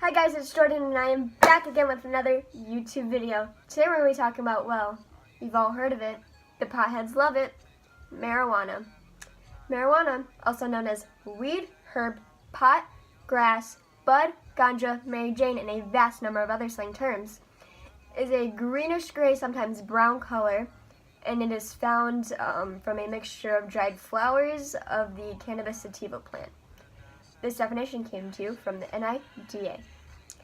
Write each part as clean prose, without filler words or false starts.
Hi guys, it's Jordan and I am back again with another YouTube video. Today we're going to be talking about, well, you've all heard of it, the potheads love it, marijuana. Marijuana, also known as weed, herb, pot, grass, bud, ganja, Mary Jane, and a vast number of other slang terms, is a greenish-gray, sometimes brown color, and it is found from a mixture of dried flowers of the cannabis sativa plant. This definition came to you from the NIDA.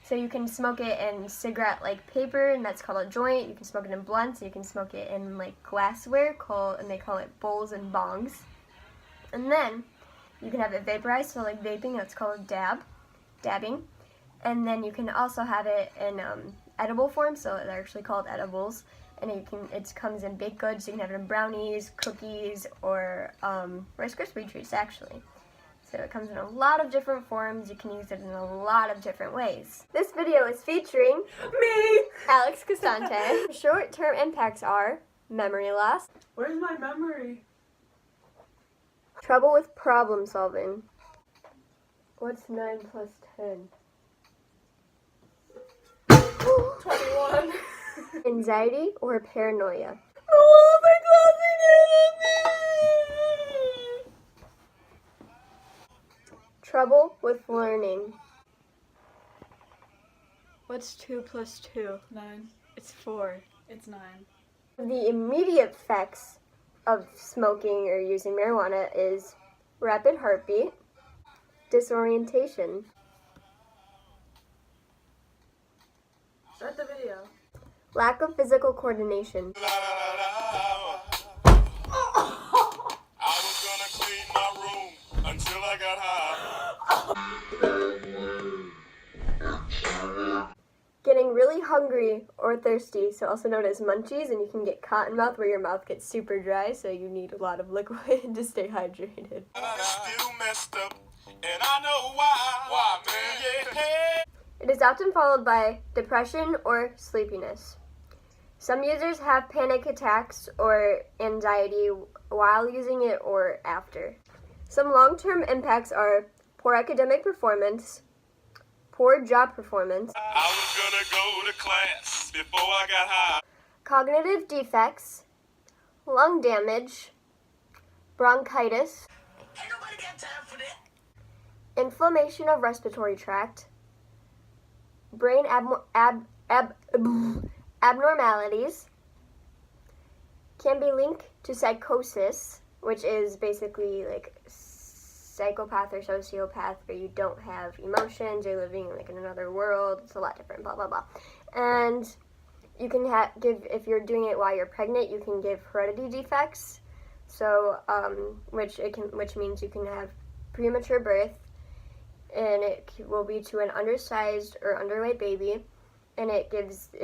So you can smoke it in cigarette-like paper, and that's called a joint. You can smoke it in blunts. You can smoke it in like glassware, and they call it bowls and bongs. And then you can have it vaporized, so like vaping, that's called dabbing. And then you can also have it in edible form, so they're actually called edibles. And it comes in baked goods. You can have it in brownies, cookies, or Rice Krispie treats actually. So it comes in a lot of different forms. You can use it in a lot of different ways. This video is featuring me, Alex Casante. Short-term impacts are memory loss. Where's my memory? Trouble with problem solving. What's 9 plus 10? 21. Anxiety or paranoia. Oh, they're closing in on me! Trouble with learning. What's 2 plus 2? 9. It's 4. It's 9. The immediate effects of smoking or using marijuana is rapid heartbeat, disorientation, Start the video. lack of physical coordination, I was gonna clean my room until I got high. getting really hungry or thirsty, so also known as munchies, and you can get cotton mouth where your mouth gets super dry, so you need a lot of liquid to stay hydrated. I still messed up, and I know why. Why, man? Yeah. It is often followed by depression or sleepiness. Some users have panic attacks or anxiety while using it or after. Some long-term impacts are poor academic performance, poor job performance, I was gonna go to class before I got high. cognitive defects, lung damage, bronchitis, Ain't nobody got time for that. inflammation of respiratory tract, brain abnormalities, can be linked to psychosis, which is basically like psychopath or sociopath where you don't have emotions, you're living like in another world, it's a lot different, blah blah blah. And you can give, if you're doing it while you're pregnant, you can give heredity defects, so which means you can have premature birth, and it will be to an undersized or underweight baby, and it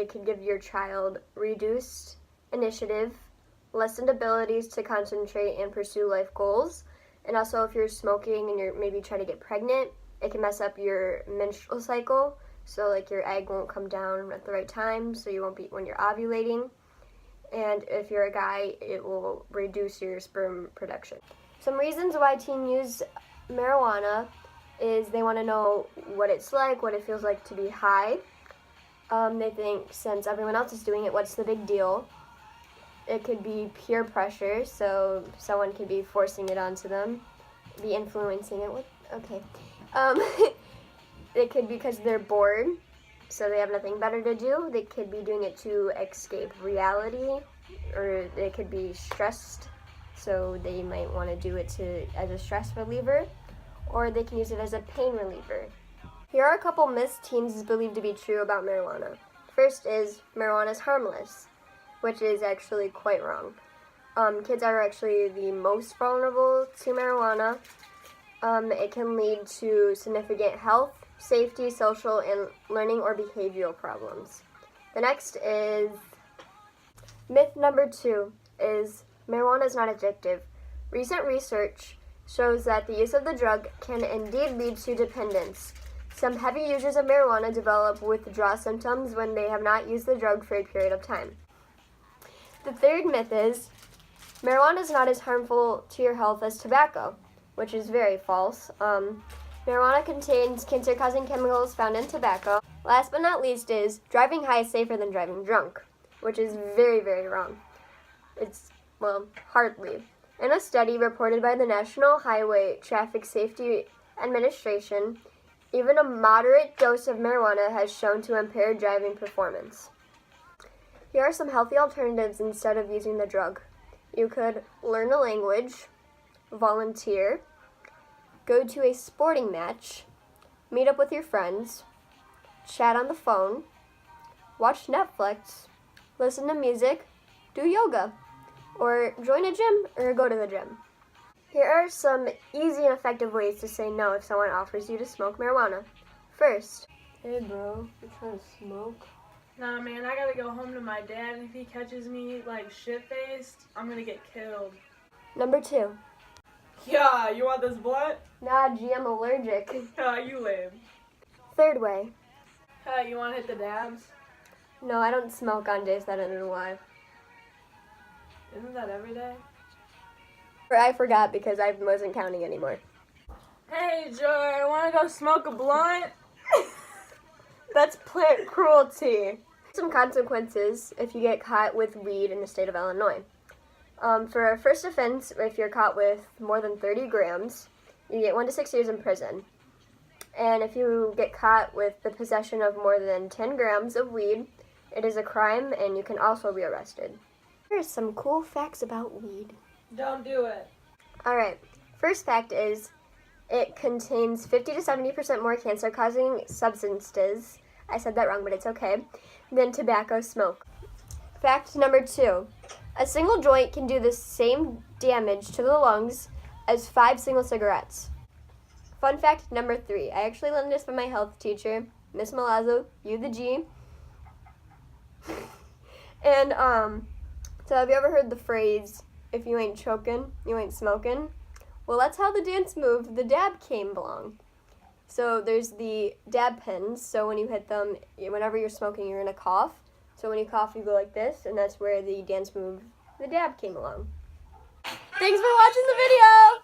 can give your child reduced initiative, lessened abilities to concentrate and pursue life goals. And also, if you're smoking and you're maybe trying to get pregnant, it can mess up your menstrual cycle, so like your egg won't come down at the right time, so you won't be when you're ovulating. And if you're a guy, it will reduce your sperm production. Some reasons why teens use marijuana is they want to know what it's like, what it feels like to be high. They think since everyone else is doing it, what's the big deal? It could be peer pressure, so someone could be forcing it onto them, be influencing it. It could be because they're bored, so they have nothing better to do. They could be doing it to escape reality, or they could be stressed, so they might want to do it as a stress reliever, or they can use it as a pain reliever. Here are a couple myths teens believe to be true about marijuana. First is marijuana is harmless, which is actually quite wrong. Kids are actually the most vulnerable to marijuana. It can lead to significant health, safety, social, and learning or behavioral problems. The next is myth number 2 is marijuana is not addictive. Recent research shows that the use of the drug can indeed lead to dependence. Some heavy users of marijuana develop withdrawal symptoms when they have not used the drug for a period of time. The third myth is marijuana is not as harmful to your health as tobacco, which is very false. Marijuana contains cancer-causing chemicals found in tobacco. Last but not least is driving high is safer than driving drunk, which is very, very wrong. It's, well, hardly. In a study reported by the National Highway Traffic Safety Administration, even a moderate dose of marijuana has shown to impair driving performance. Here are some healthy alternatives instead of using the drug. You could learn a language, volunteer, go to a sporting match, meet up with your friends, chat on the phone, watch Netflix, listen to music, do yoga, or join a gym or go to the gym. Here are some easy and effective ways to say no if someone offers you to smoke marijuana. First, hey bro, you trying to smoke? Nah, man, I gotta go home to my dad, and if he catches me, like, shit-faced, I'm gonna get killed. Number 2, Yeah, you want this blunt? nah, gee, I'm allergic. You lame. Third way, Hey, you wanna hit the dabs? no, I don't smoke on days that end in Y. Isn't that every day? Or I forgot because I wasn't counting anymore. Hey, Joy, wanna go smoke a blunt? That's plant cruelty. Some consequences if you get caught with weed in the state of Illinois. For a first offense, if you're caught with more than 30 grams, you get 1 to 6 years in prison. And if you get caught with the possession of more than 10 grams of weed, it is a crime and you can also be arrested. Here's some cool facts about weed. Don't do it. Alright, first fact is it contains 50 to 70% more cancer-causing substances, I said that wrong but it's okay, than tobacco smoke. Fact number 2, a single joint can do the same damage to the lungs as 5 single cigarettes. Fun fact number 3, I actually learned this from my health teacher, Miss Malazzo, you the G. And, so have you ever heard the phrase, if you ain't choking, you ain't smoking? Well, that's how the dance move, the dab, came along. So there's the dab pins, so when you hit them, whenever you're smoking, you're going to cough. So when you cough, you go like this, and that's where the dance move, the dab, came along. Thanks for watching the video!